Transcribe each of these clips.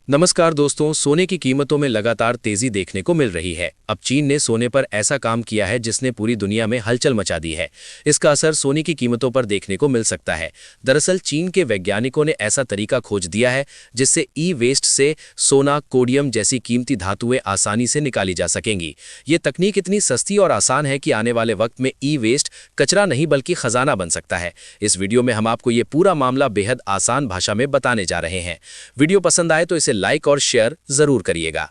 नमस्कार दोस्तों, सोने की कीमतों में लगातार तेजी देखने को मिल रही है। अब चीन ने सोने पर ऐसा काम किया है जिसने पूरी दुनिया में हलचल मचा दी है। इसका असर सोने की कीमतों पर देखने को मिल सकता है। दरअसल चीन के वैज्ञानिकों ने ऐसा तरीका खोज दिया है जिससे ई वेस्ट से सोना, कोडियम जैसी कीमती धातुएं आसानी से निकाली जा सकेंगी। ये तकनीक इतनी सस्ती और आसान है कि आने वाले वक्त में ई वेस्ट कचरा नहीं बल्कि खजाना बन सकता है। इस वीडियो में हम आपको ये पूरा मामला बेहद आसान भाषा में बताने जा रहे हैं। वीडियो पसंद आए तो इसे लाइक और शेयर जरूर करिएगा।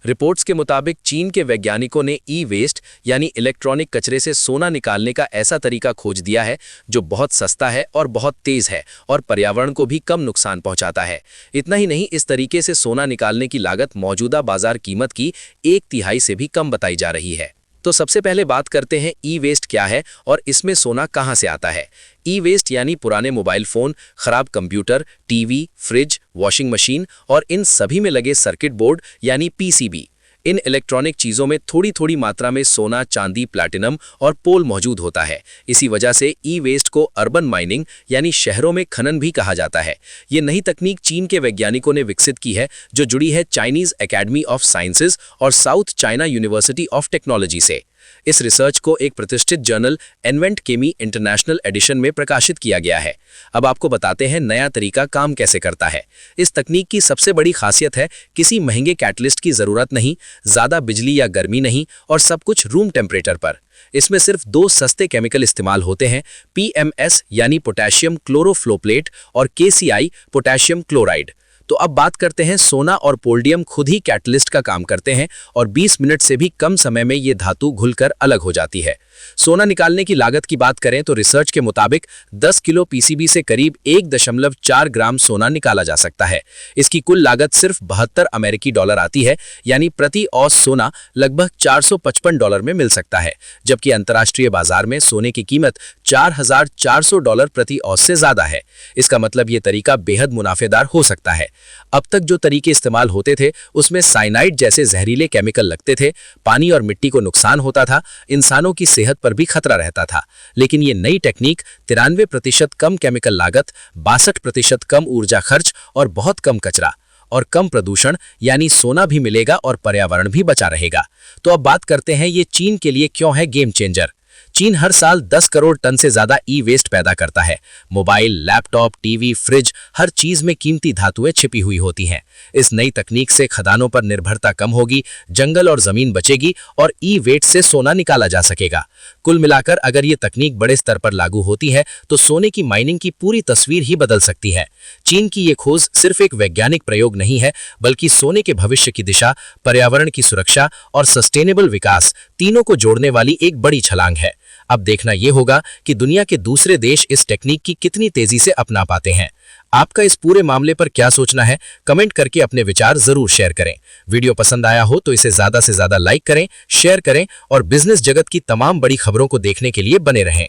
रिपोर्ट्स के मुताबिक चीन के वैज्ञानिकों ने ई वेस्ट यानी इलेक्ट्रॉनिक कचरे से सोना निकालने का ऐसा तरीका खोज दिया है जो बहुत सस्ता है और बहुत तेज है और पर्यावरण को भी कम नुकसान पहुंचाता है। इतना ही नहीं, इस तरीके से सोना निकालने की लागत मौजूदा बाजार कीमत की 1/3 से भी कम बताई जा रही है। तो सबसे पहले बात करते हैं ई वेस्ट क्या है और इसमें सोना कहां से आता है। ई वेस्ट यानी पुराने मोबाइल फोन, खराब computer, TV, fridge, washing machine और इन सभी में लगे सर्किट बोर्ड यानी पीसीबी। इन इलेक्ट्रॉनिक चीज़ों में थोड़ी थोड़ी मात्रा में सोना, चांदी, प्लैटिनम और पोल मौजूद होता है। इसी वजह से ई वेस्ट को अर्बन माइनिंग यानी शहरों में खनन भी कहा जाता है। ये नई तकनीक चीन के वैज्ञानिकों ने विकसित की है जो जुड़ी है चाइनीज एकेडमी ऑफ साइंसेज और south China university of technology से। इस रिसर्च को एक प्रतिष्ठित जर्नल इन्वेंट केमी इंटरनेशनल एडिशन में प्रकाशित किया गया है। अब आपको बताते हैं नया तरीका काम कैसे करता है। इस तकनीक की सबसे बड़ी खासियत है किसी महंगे कैटलिस्ट की जरूरत नहीं, ज्यादा बिजली या गर्मी नहीं और सब कुछ रूम टेम्परेचर पर। इसमें सिर्फ 2 सस्ते केमिकल इस्तेमाल होते हैं, पीएमएस यानी पोटेशियम क्लोरोफ्लोप्लेट और केसीआई पोटेशियम क्लोराइड। तो अब बात करते हैं, सोना और पोल्डियम खुद ही कैटलिस्ट का काम करते हैं और 20 मिनट से भी कम समय में ये धातु घुलकर अलग हो जाती है। सोना निकालने की लागत की बात करें तो रिसर्च के मुताबिक 10 किलो पीसीबी से करीब 1.4 ग्राम सोना निकाला जा सकता है। इसकी कुल लागत सिर्फ 72 अमेरिकी डॉलर आती है, यानी प्रति औंस सोना लगभग $455 में मिल सकता है, जबकि अंतर्राष्ट्रीय बाजार में सोने की कीमत $4,400 प्रति औंस से ज्यादा है। इसका मतलब ये तरीका बेहद मुनाफेदार हो सकता है। अब तक जो तरीके इस्तेमाल होते थे उसमें साइनाइड जैसे जहरीले केमिकल लगते थे, पानी और मिट्टी को नुकसान होता था, इंसानों की सेहत पर भी खतरा रहता था। लेकिन ये नई टेक्निक 93% कम केमिकल लागत, 62% कम ऊर्जा खर्च और बहुत कम कचरा और कम प्रदूषण यानी सोना भी मिलेगा और पर्यावरण भी बचा रहेगा। तो अब बात करते हैं ये चीन के लिए क्यों है गेम चेंजर। चीन हर साल 10 करोड़ टन से ज्यादा ई वेस्ट पैदा करता है। मोबाइल, लैपटॉप, टीवी, फ्रिज, हर चीज में कीमती धातुएं छिपी हुई होती हैं। इस नई तकनीक से खदानों पर निर्भरता कम होगी, जंगल और जमीन बचेगी और ई वेस्ट से सोना निकाला जा सकेगा। कुल मिलाकर अगर ये तकनीक बड़े स्तर पर लागू होती है तो सोने की माइनिंग की पूरी तस्वीर ही बदल सकती है। चीन की ये खोज सिर्फ एक वैज्ञानिक प्रयोग नहीं है, बल्कि सोने के भविष्य की दिशा, पर्यावरण की सुरक्षा और सस्टेनेबल विकास तीनों को जोड़ने वाली एक बड़ी छलांग है। अब देखना यह होगा कि दुनिया के दूसरे देश इस टेक्निक की कितनी तेजी से अपना पाते हैं। आपका इस पूरे मामले पर क्या सोचना है, कमेंट करके अपने विचार जरूर शेयर करें। वीडियो पसंद आया हो तो इसे ज्यादा से ज्यादा लाइक करें, शेयर करें और बिजनेस जगत की तमाम बड़ी खबरों को देखने के लिए बने रहें।